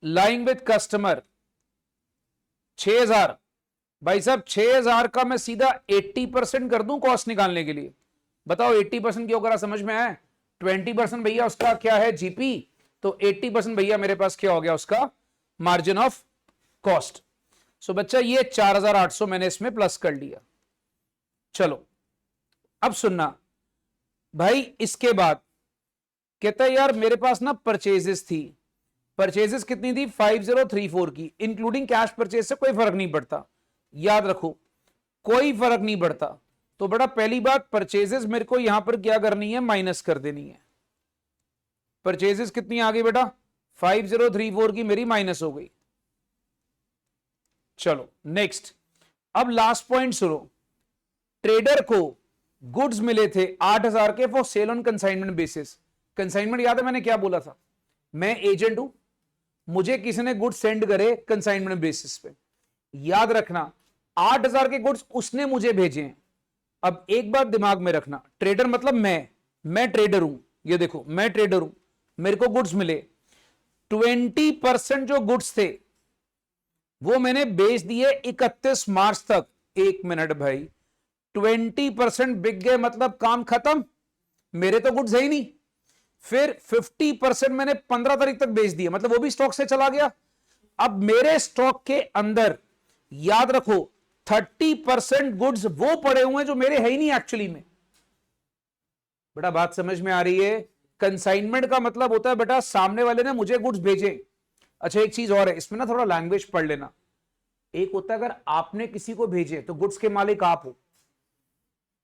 lying with customer 6,000। भाई साहब 6,000 का मैं सीधा 80% कर दूं कॉस्ट निकालने के लिए। बताओ 80% क्यों करा, समझ में आया? 20% भैया उसका क्या है, जीपी, तो 80% भैया मेरे पास क्या हो गया, उसका मार्जिन ऑफ कॉस्ट। सो बच्चा ये 4,800 मैंने इसमें प्लस कर लिया। चलो अब सुनना भाई, इसके बाद कहता है यार मेरे पास ना परचेजेस थी, परचेजेस कितनी थी, 5034 की, इंक्लूडिंग कैश परचेज से कोई फर्क नहीं पड़ता। याद रखो कोई फर्क नहीं पड़ता। तो बेटा पहली बात परचेजेस मेरे को यहां पर क्या करनी है, माइनस कर देनी है। परचेजेस कितनी आ गई बेटा, 5034 की मेरी माइनस हो गई। चलो नेक्स्ट, अब लास्ट पॉइंट सुनो। ट्रेडर को गुड्स मिले थे 8000 के for sale on consignment basis. Consignment याद है मैंने क्या बोला था, मैं एजेंट हूं, मुझे किसी ने गुड्स सेंड करे कंसाइनमेंट बेसिस पे। याद रखना 8000 के गुड्स उसने मुझे भेजे हैं। अब एक बात दिमाग में रखना, ट्रेडर मतलब मैं ट्रेडर हूं, ये देखो मैं ट्रेडर हूं, मेरे को गुड्स मिले, 20% जो गुड्स थे वो मैंने बेच दिए 31 मार्च तक। एक मिनट भाई, 20% बिक गए मतलब काम खत्म, मेरे तो गुड्स है ही नहीं। फिर 50% मैंने 15 तारीख तक बेच दिए, मतलब वो भी स्टॉक से चला गया। अब मेरे स्टॉक के अंदर याद रखो 30% गुड्स वो पड़े हुए हैं जो मेरे है ही नहीं एक्चुअली में। बेटा बात समझ में आ रही है? कंसाइनमेंट का मतलब होता है बेटा सामने वाले ने मुझे गुड्स भेजे। अच्छा एक चीज और है इसमें ना, थोड़ा लैंग्वेज पढ़ लेना। एक होता है अगर आपने किसी को भेजे तो गुड्स के मालिक आप हो।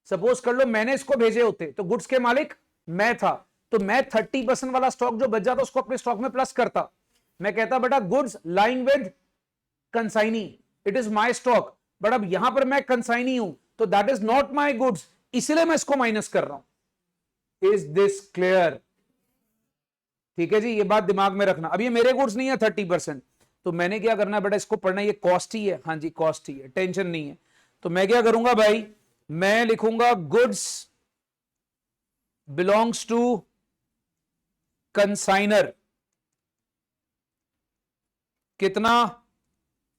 सपोज कर लो मैंने इसको भेजे होते तो गुड्स के मालिक मैं था, तो मैं 30% वाला स्टॉक जो बच जाता उसको अपने स्टॉक में प्लस करता। मैं कहता बेटा goods lying with consignee, it is my stock. But अब यहां पर मैं कंसाइनी हूं तो that is not my goods, इसलिए मैं इसको माइनस कर रहा हूं। Is this clear? ठीक है जी, ये बात दिमाग में रखना। अब ये मेरे गुड्स नहीं है 30%, तो मैंने क्या करना है बेटा, इसको पढ़ना, ये कॉस्ट ही है। हाँ जी कॉस्ट ही है, टेंशन नहीं है। तो मैं क्या करूंगा भाई, मैं लिखूंगा गुड्स बिलोंग्स टू कंसाइनर, कितना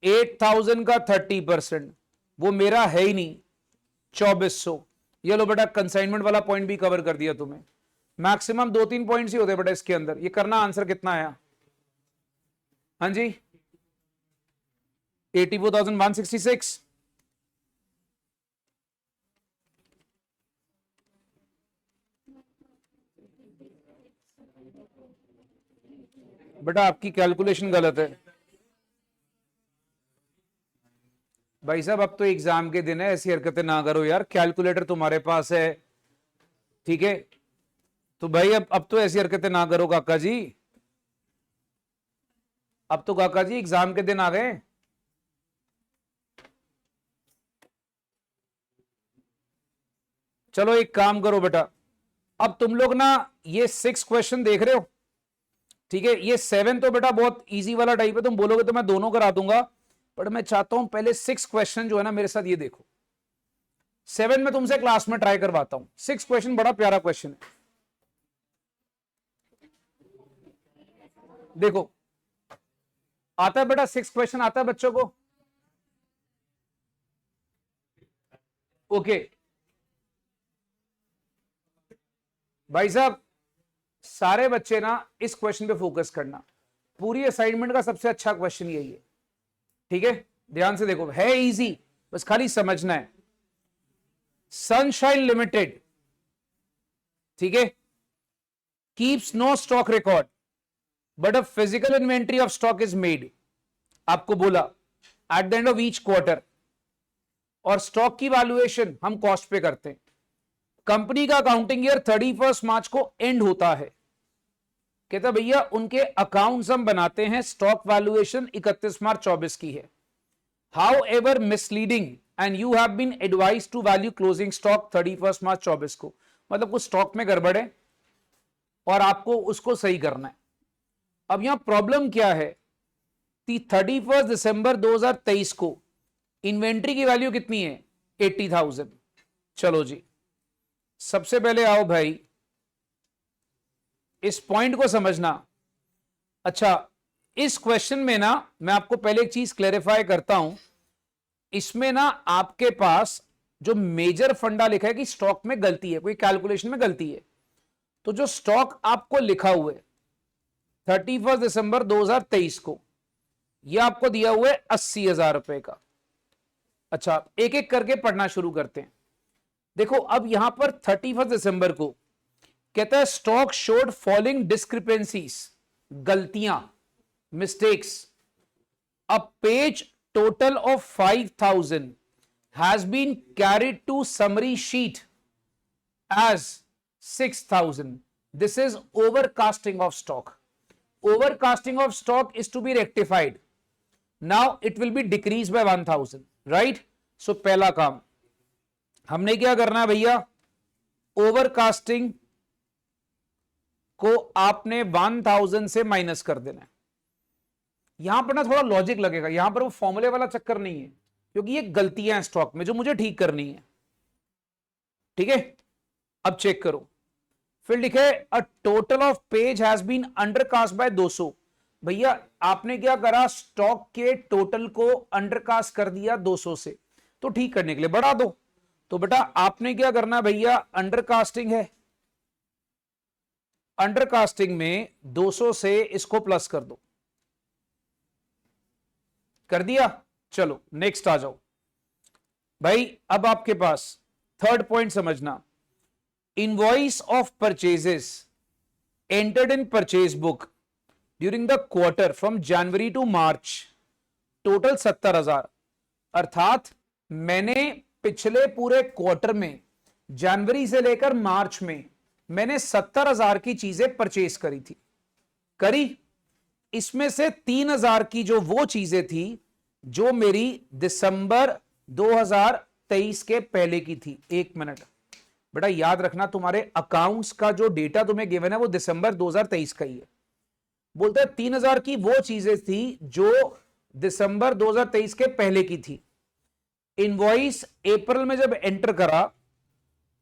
8000 का 30%, वो मेरा है ही नहीं 2400। ये लो बेटा कंसाइनमेंट वाला पॉइंट भी कवर कर दिया तुम्हें। मैक्सिमम 2-3 पॉइंट्स ही होते बेटा इसके अंदर। ये करना, आंसर कितना आया? हाँ जी 84,166। बेटा आपकी कैलकुलेशन गलत है भाई साहब, अब तो एग्जाम के दिन है, ऐसी हरकतें ना करो यार। कैलकुलेटर तुम्हारे पास है, ठीक है? तो भाई अब तो ऐसी हरकतें ना करो काका जी। अब तो काका जी एग्जाम के दिन आ गए। चलो एक काम करो बेटा, अब तुम लोग ना ये 6 क्वेश्चन देख रहे हो, ठीक है? ये 7 तो बेटा बहुत इजी वाला टाइप है, तुम बोलोगे तो मैं दोनों करा दूंगा, पर मैं चाहता हूं पहले 6 क्वेश्चन जो है ना मेरे साथ ये देखो। 7 में तुमसे क्लास में ट्राई करवाता हूं। 6 क्वेश्चन बड़ा प्यारा क्वेश्चन है, देखो। आता है बेटा 6 क्वेश्चन आता है बच्चों को? ओके भाई साहब, सारे बच्चे ना इस क्वेश्चन पे फोकस करना। पूरी असाइनमेंट का सबसे अच्छा क्वेश्चन यही है, ठीक है? ध्यान से देखो, है इजी, बस खाली समझना है। सनशाइन लिमिटेड, ठीक है, keeps no stock record but a physical inventory of stock is made. आपको बोला at the end of each quarter, और स्टॉक की वैल्यूएशन हम कॉस्ट पे करते हैं। कंपनी का अकाउंटिंग ईयर 31 मार्च को एंड होता है। कहता भैया उनके अकाउंट्स हम बनाते हैं, स्टॉक वैल्यूएशन 31 मार्च 24 की है। However misleading and you have been advise to value closing stock 31 March 24 को। मतलब कुछ स्टॉक में गड़बड़ है और आपको उसको सही करना है। अब यहां प्रॉब्लम क्या है, 31 दिसंबर 2023 को इन्वेंट्री की वैल्यू कितनी है? 80,000। चलो जी, सबसे पहले आओ भाई इस पॉइंट को समझना। अच्छा इस क्वेश्चन में ना मैं आपको पहले एक चीज क्लेरिफाई करता हूं। इसमें ना आपके पास जो मेजर फंडा लिखा है कि स्टॉक में गलती है, कोई कैलकुलेशन में गलती है, तो जो स्टॉक आपको लिखा हुआ है 31 दिसंबर 2023 को, यह आपको दिया हुआ है 80,000 रुपए का। अच्छा एक एक करके पढ़ना शुरू करते हैं। देखो अब यहां पर 31 दिसंबर को कहता है स्टॉक शोड फॉलोइंग डिस्क्रिपेंसीज, गलतियां, मिस्टेक्स। अब page total of 5,000 has been carried to summary sheet as 6,000. This is overcasting of stock. Overcasting of stock is to be rectified. Now it will be decreased by 1,000, right? So पहला काम हमने क्या करना है भैया, overcasting को आपने 1000 से माइनस कर देना है। यहां पर ना थोड़ा लॉजिक लगेगा, यहां पर वो फॉर्मूले वाला चक्कर नहीं है, क्योंकि ये गलतियां हैं स्टॉक में जो मुझे ठीक करनी है। ठीक है, अब चेक करो, फिर लिखे a total of page has been undercast by 200। भैया आपने क्या करा, स्टॉक के टोटल को अंडरकास्ट कर दिया 200 से, तो ठीक करने के लिए बढ़ा दो। तो बेटा आपने क्या करना है भैया, अंडरकास्टिंग है, अंडरकास्टिंग में 200 से इसको प्लस कर दो, कर दिया। चलो नेक्स्ट आ जाओ भाई, अब आपके पास थर्ड पॉइंट समझना, invoice of purchases entered in purchase book during the quarter from January to March, total 70,000। अर्थात मैंने पिछले पूरे क्वार्टर में जनवरी से लेकर मार्च में मैंने 70,000 की चीजें परचेज करी थी, करी। इसमें से 3,000 की जो वो चीजें थी जो मेरी दिसंबर 2023 के पहले की थी। एक मिनट बेटा, याद रखना तुम्हारे अकाउंट्स का जो डेटा तुम्हें गिवन है वो दिसंबर 2023 का ही है। बोलते हैं 3,000 की वो चीजें थी जो दिसंबर 2023 के पहले की थी। इनवॉइस अप्रैल में जब एंटर करा,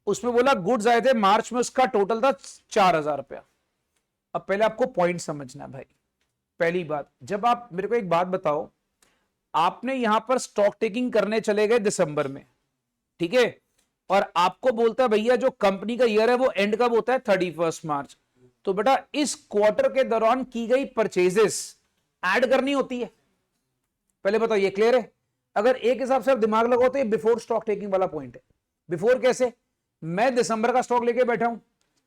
उसमें बोला गुड्स आए थे मार्च में, उसका टोटल था 4,000 रुपया। अब पहले आपको पॉइंट समझना है भाई। पहली बात, जब आप मेरे को एक बात बताओ, आपने यहां पर स्टॉक टेकिंग करने चले गए दिसंबर में, ठीक है, और आपको बोलता है भैया जो कंपनी का ईयर है वो एंड कब होता है, 31 मार्च। तो बेटा इस क्वार्टर के दौरान की गई परचेजेस ऐड करनी होती है। पहले बताओ ये क्लियर है? अगर एक हिसाब से आप दिमाग लगाओ तो ये बिफोर स्टॉक टेकिंग वाला पॉइंट है। बिफोर कैसे, मैं दिसंबर का स्टॉक लेके बैठा हूं,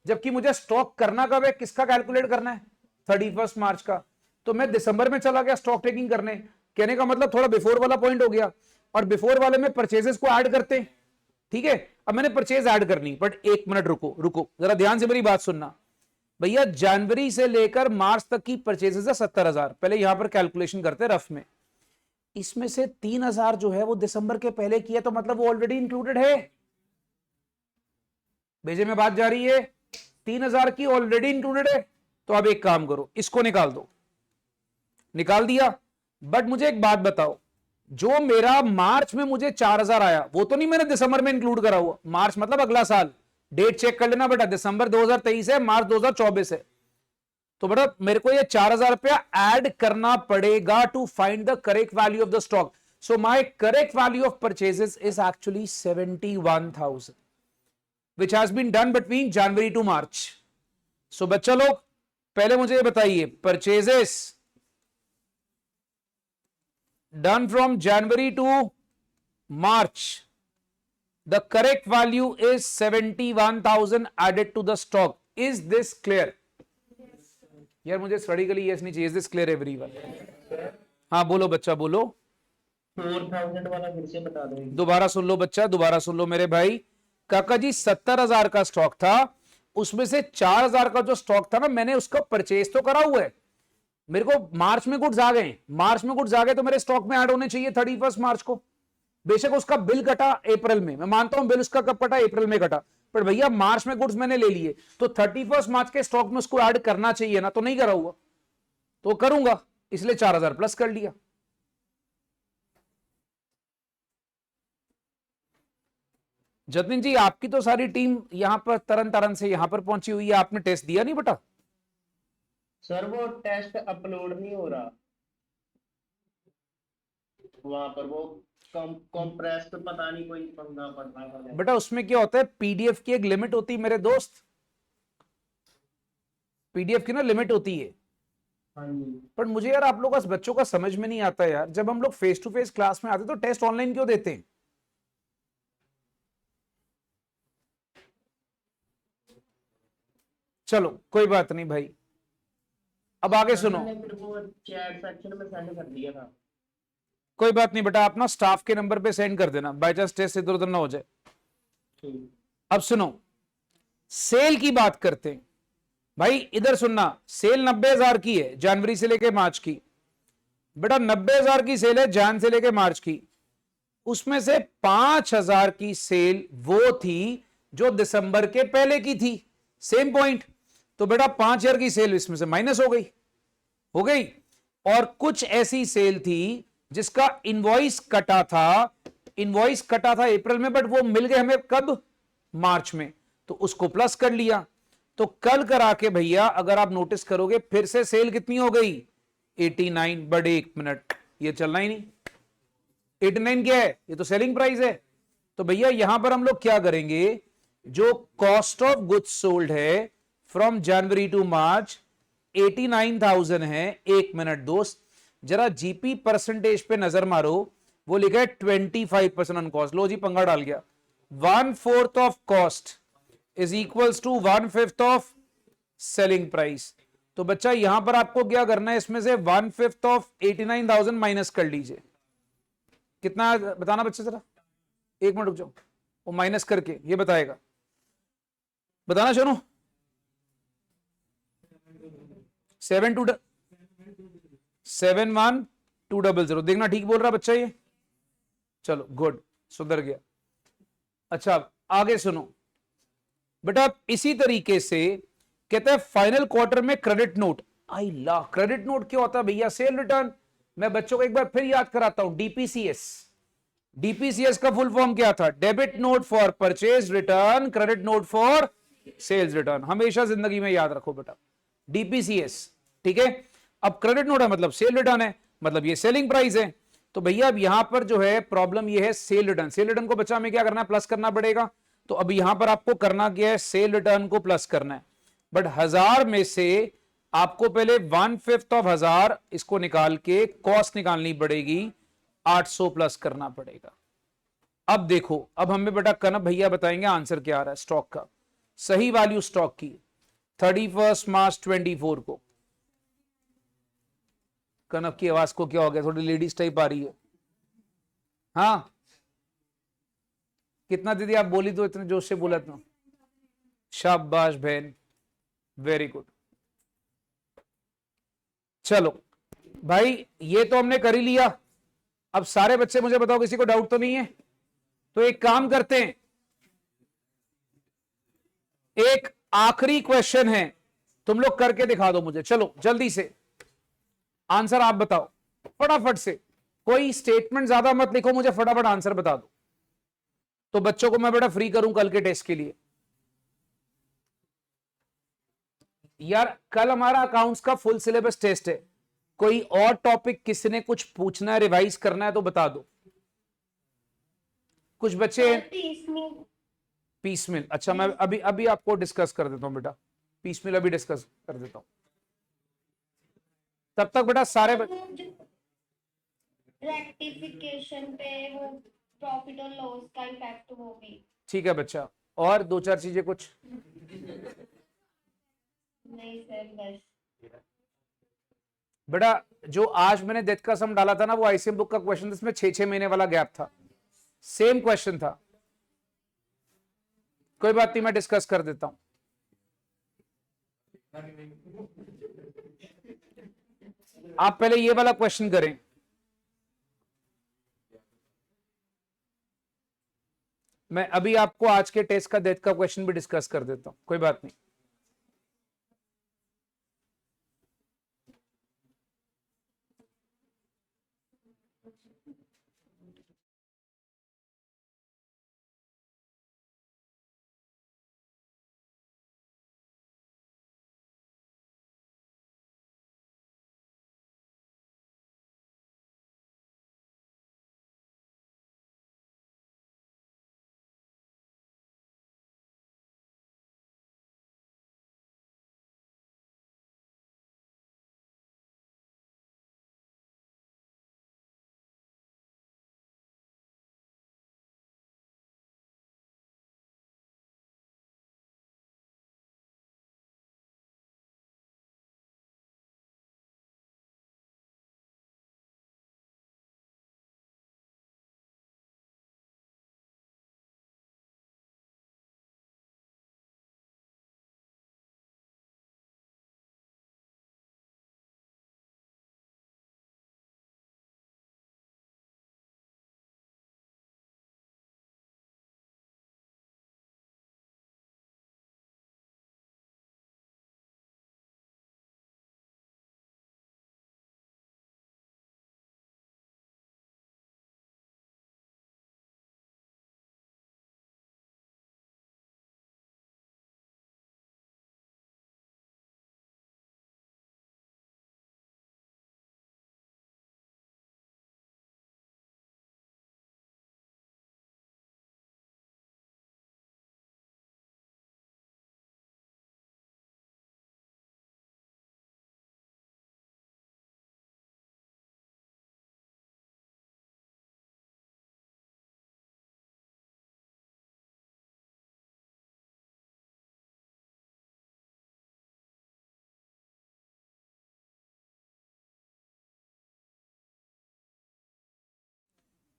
जबकि मुझे स्टॉक करना कब है, किसका कैलकुलेट करना है, 31 मार्च का। तो मैं दिसंबर में चला गया स्टॉक टेकिंग करने, कहने का मतलब थोड़ा बिफोर वाला पॉइंट हो गया, और बिफोर वाले में परचेजेस को ऐड करते हैं। ठीक है, अब मैंने परचेज ऐड करनी, बट एक मिनट रुको रुको, जरा ध्यान से मेरी बात सुनना भैया। जनवरी से लेकर मार्च तक की परचेजेस है 70,000, पहले यहां पर कैलकुलेशन करते रफ में। इसमें से 3,000 जो है वो दिसंबर के पहले किया, तो मतलब वो ऑलरेडी इंक्लूडेड है। भेजे में बात जा रही है, 3,000 की ऑलरेडी इंक्लूडेड है। तो अब एक काम करो, इसको निकाल दो, निकाल दिया। बट मुझे एक बात बताओ, जो मेरा मार्च में मुझे 4,000 आया वो तो नहीं मैंने दिसंबर में इंक्लूड करा हुआ। मार्च मतलब अगला साल, डेट चेक कर लेना बेटा, दिसंबर 2023 है, मार्च 2024 है। तो बेटा मेरे को ये 4,000 रुपया ऐड करना पड़ेगा to find the correct value of the stock. So my correct value of purchases is actually 71,000 which has been done between January to March. So बच्चा लोग पहले मुझे ये बताइए, purchases done from January to March, the correct value is 71,000 added to the stock. Is this clear? यार मुझे study के लिए यस नहीं चाहिए, इज दिस क्लियर एवरीवन? हाँ बोलो बच्चा बोलो। 4,000 वाला फिर से बता दो। दोबारा सुन लो बच्चा, दोबारा सुन लो मेरे भाई। काका जी 70,000 का स्टॉक था, उसमें से 4,000 का जो स्टॉक था ना, मैंने उसका परचेज तो करा हुआ है। मेरे को मार्च में गुड्स आ गए, मार्च में गुड्स आ गए तो मेरे स्टॉक में ऐड होने चाहिए 31 मार्च को। बेशक उसका बिल कटा अप्रैल में, मैं मानता हूं बिल उसका कब कटा, अप्रैल में कटा, पर भैया मार्च में गुड्स मैंने ले लिए, तो 31 मार्च के स्टॉक में उसको ऐड करना चाहिए ना, तो नहीं करा हुआ, तो करूंगा, इसलिए 4,000 प्लस कर लिया। जतिन जी आपकी तो सारी टीम यहां पर तरन तारण से यहां पर पहुंची हुई है, आपने टेस्ट दिया नहीं बेटा? सर वो टेस्ट अपलोड नहीं हो रहा वहां पर, वो कंप्रेस तो पता नहीं कोई पंगा पड़ रहा है बेटा। उसमें क्या होता है, पीडीएफ की एक लिमिट होती है मेरे दोस्त, पीडीएफ की ना लिमिट होती है। हाँ जी। पर मुझे यार आप लोग बच्चों का समझ में नहीं आता यार, जब हम लोग फेस टू फेस क्लास में आते तो टेस्ट ऑनलाइन क्यों देते हैं? चलो कोई बात नहीं भाई, अब आगे सुनो। मैंने फिर वो चैट सेक्शन में सेंड कर दिया था। कोई बात नहीं बेटा, आप ना स्टाफ के नंबर पे सेंड कर देना, बाय चांस टेस्ट इधर उधर ना हो जाए। ठीक। अब सुनो, सेल की बात करते हैं भाई, इधर सुनना। सेल 90,000 की है जनवरी से लेके मार्च की। बेटा 90,000 की सेल है जैन से लेके मार्च की, उसमें से 5,000 की सेल वो थी जो दिसंबर के पहले की थी। Same point. तो बेटा 5,000 की सेल इसमें से माइनस हो गई। और कुछ ऐसी सेल थी जिसका इनवॉइस कटा था अप्रैल में, बट वो मिल गए हमें कब? मार्च में। तो उसको प्लस कर लिया। तो कल करा के भैया अगर आप नोटिस करोगे फिर से सेल कितनी हो गई? 89। बड़े 1 मिनट, ये चलना ही नहीं। 89 क्या है? ये तो सेलिंग प्राइस है। तो भैया यहां पर हम लोग क्या करेंगे, जो कॉस्ट ऑफ गुड्स सोल्ड है फ्रॉम जनवरी टू मार्च 89,000 है। 1 मिनट दोस्त, जरा जीपी परसेंटेज पे नजर मारो, वो लिखा है 25% ऑन कॉस्ट। लो जी, पंगा डाल गया। 1/4 of cost is equals to 1/5 of selling price. तो बच्चा यहां पर आपको क्या करना है, इसमें से 1/5 ऑफ 89,000 माइनस कर लीजिए। कितना बताना बच्चे जरा, 1 मिनट रुक जाओ, वो माइनस करके ये बताएगा। बताना सुनो। 71200। देखना ठीक बोल रहा बच्चा ये। चलो गुड, सुधर गया। अच्छा आगे सुनो बेटा, इसी तरीके से कहते हैं फाइनल क्वार्टर में क्रेडिट नोट। आई ला, क्रेडिट नोट क्या होता है भैया? Cell return. मैं बच्चों को एक बार फिर याद कराता हूं, डीपीसीएस। डीपीसीएस का फुल फॉर्म क्या था? Debit note for purchase return, credit note for sales return. हमेशा जिंदगी में याद रखो बेटा, डीपीसीएस। ठीक है। अब क्रेडिट नोट है मतलब सेल रिटर्न है, मतलब ये सेलिंग प्राइस है। तो भैया अब यहां पर जो है प्रॉब्लम ये है सेल रिटर्न। सेल रिटर्न को बच्चा हमें क्या करना है? प्लस करना पड़ेगा। तो अब यहां पर आपको करना क्या है? सेल रिटर्न को प्लस करना है। बट 1,000 में से आपको पहले 1/5 ऑफ 1,000 इसको निकाल के कॉस्ट निकालनी पड़ेगी, 800 प्लस करना पड़ेगा। अब देखो, अब हमें बेटा कनप भैया बताएंगे आंसर क्या आ रहा है स्टॉक का। सही वैल्यू स्टॉक की 31 मार्च 24 को। कनप की आवाज को क्या हो गया? थोड़ी लेडीज टाइप आ रही है। हाँ, कितना दीदी आप बोली तो इतने जोश से बोला था। शाबाश बहन, वेरी गुड। चलो भाई, ये तो हमने कर ही लिया। अब सारे बच्चे मुझे बताओ, किसी को डाउट तो नहीं है? तो एक काम करते हैं, एक आखिरी क्वेश्चन है, तुम लोग करके दिखा दो मुझे। चलो जल्दी से आंसर आप बताओ फटाफट से। कोई स्टेटमेंट ज्यादा मत लिखो, मुझे फटाफट आंसर बता दो, तो बच्चों को मैं बेटा फ्री करूं कल के टेस्ट के लिए। यार कल हमारा अकाउंट्स का फुल सिलेबस टेस्ट है। कोई और टॉपिक किसी ने कुछ पूछना है, रिवाइज करना है तो बता दो। कुछ बच्चे पीस मिल। अच्छा मैं अभी अभी आपको डिस्कस कर देता हूं बेटा, पीस मिल अभी डिस्कस कर देता हूं। तब तक बेटा सारे रेक्टिफिकेशन पे वो प्रॉफिट और लॉस का इफेक्ट वो भी। ठीक है बच्चा, और दो चार चीजें कुछ। नहीं सर बस। बेटा जो आज मैंने डेथ का सम डाला था ना, वो आईसीएम बुक का क्वेश्चन था, इसमें 6-6 महीने वाला गैप था, सेम क्वेश्चन था। कोई बात नहीं, मैं डिस्कस कर देता हूं। आप पहले ये वाला क्वेश्चन करें। मैं अभी आपको आज के टेस्ट का डेथ का क्वेश्चन भी डिस्कस कर देता हूं, कोई बात नहीं।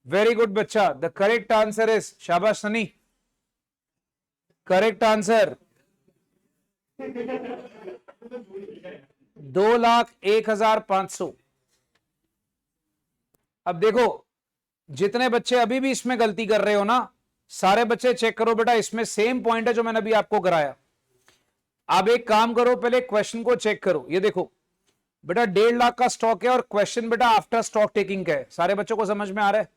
वेरी गुड बच्चा, द करेक्ट आंसर इज, शाबाश सनी, करेक्ट आंसर 2,01,500। अब देखो जितने बच्चे अभी भी इसमें गलती कर रहे हो ना, सारे बच्चे चेक करो बेटा, इसमें सेम पॉइंट है जो मैंने अभी आपको कराया। अब एक काम करो, पहले क्वेश्चन को चेक करो। ये देखो बेटा 1.5 लाख का स्टॉक है और क्वेश्चन बेटा आफ्टर स्टॉक टेकिंग का है। सारे बच्चों को समझ में आ रहा है?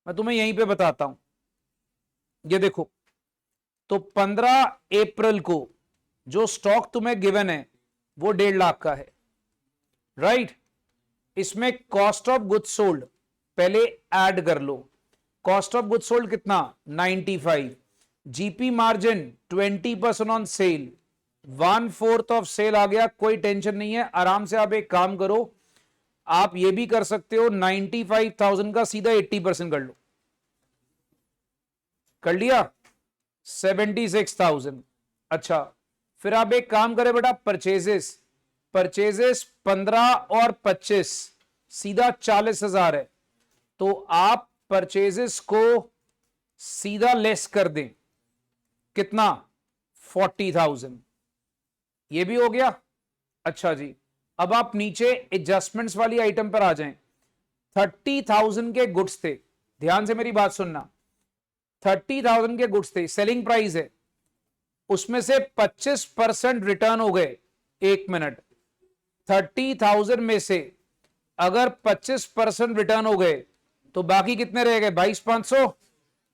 मैं तुम्हें यहीं पे बताता हूं। ये देखो, तो 15 अप्रैल को जो स्टॉक तुम्हें गिवन है वो 1.5 लाख का है, राइट। इसमें कॉस्ट ऑफ गुड्स सोल्ड पहले ऐड कर लो। कॉस्ट ऑफ गुड्स सोल्ड कितना? 95। GP margin 20% on sale, 1/4 of sale आ गया, कोई टेंशन नहीं है। आराम से आप एक काम करो, आप ये भी कर सकते हो 95,000 का सीधा 80% कर लो। कर लिया 76,000। अच्छा, फिर आप एक काम करें बेटा, परचेजेस 15 और 25 सीधा 40,000 है, तो आप परचेजेस को सीधा लेस कर दें। कितना? 40,000। ये भी हो गया। अच्छा जी, अब आप नीचे एडजस्टमेंट्स वाली आइटम पर आ जाएं। 30,000 के गुड्स थे, ध्यान से मेरी बात सुनना। 30,000 के गुड्स थे, सेलिंग प्राइस है, उसमें से 25% रिटर्न हो गए। एक मिनट, 30,000 में से अगर 25% रिटर्न हो गए तो बाकी कितने रह गए? 22,500।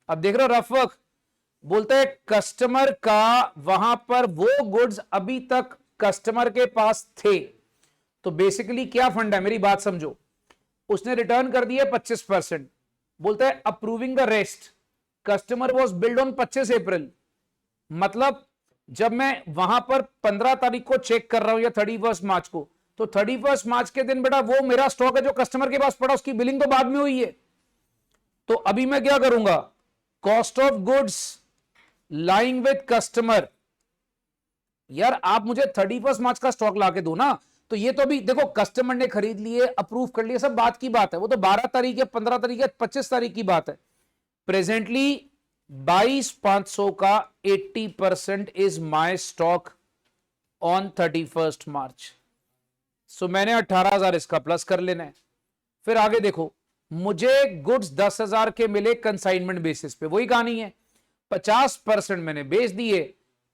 अब देख रहे हो रफ वर्क, बोलते हैं कस्टमर का वहां पर वो गुड्स अभी तक कस्टमर के पास थे। तो बेसिकली क्या फंड है, मेरी बात समझो, उसने रिटर्न कर दिया 25%, बोलता है approving the rest. Customer was build on 25 अप्रैल, मतलब जब मैं वहां पर 15 तारीख को चेक कर रहा हूं या 31 मार्च को, तो 31 मार्च के दिन बेटा वो मेरा स्टॉक है जो कस्टमर के पास पड़ा, उसकी बिलिंग तो बाद में हुई है। तो अभी मैं क्या करूंगा? Cost of goods lying with customer. यार आप मुझे 31 मार्च का स्टॉक लाके दो ना, तो ये तो अभी देखो कस्टमर ने खरीद लिए, अप्रूव कर लिए, सब बात की बात है, वो तो 12 तारीख या 15 तारीख या 25 तारीख की बात है। प्रेजेंटली 22,500 का 80% इज माय स्टॉक ऑन 31 मार्च। सो मैंने 18,000 इसका प्लस कर लेना है। फिर आगे देखो, मुझे गुड्स 10,000 के मिले कंसाइनमेंट बेसिस पे, वही कहानी है। 50% मैंने बेच दिए,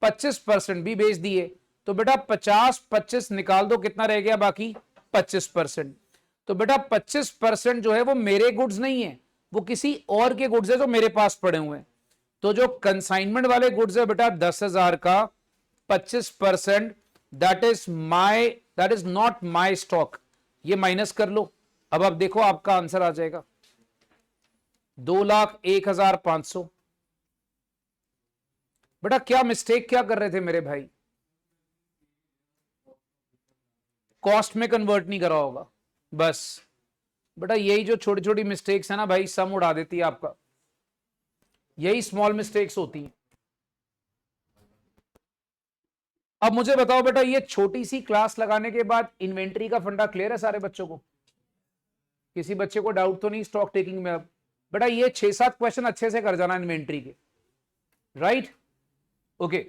25% भी बेच दिए, तो बेटा 50-25 निकाल दो, कितना रह गया बाकी? 25%। तो बेटा 25% जो है वो मेरे गुड्स नहीं है, वो किसी और के गुड्स है जो मेरे पास पड़े हुए हैं। तो जो कंसाइनमेंट वाले गुड्स है बेटा 10,000 का 25%, that is not my stock, ये माइनस कर लो। अब आप देखो आपका आंसर आ जाएगा 2,01,500। बेटा क्या मिस्टेक क्या कर रहे थे मेरे भाई? कॉस्ट में कन्वर्ट नहीं करा होगा, बस बेटा यही जो छोटी छोटी मिस्टेक्स है ना भाई, सम उड़ा देती है आपका, यही स्मॉल मिस्टेक्स होती हैं। अब मुझे बताओ बेटा, ये छोटी सी क्लास लगाने के बाद इन्वेंट्री का फंडा क्लियर है सारे बच्चों को? किसी बच्चे को डाउट तो नहीं स्टॉक टेकिंग में? अब बेटा ये 6-7 क्वेश्चन अच्छे से कर जाना इन्वेंट्री के, राइट? ओके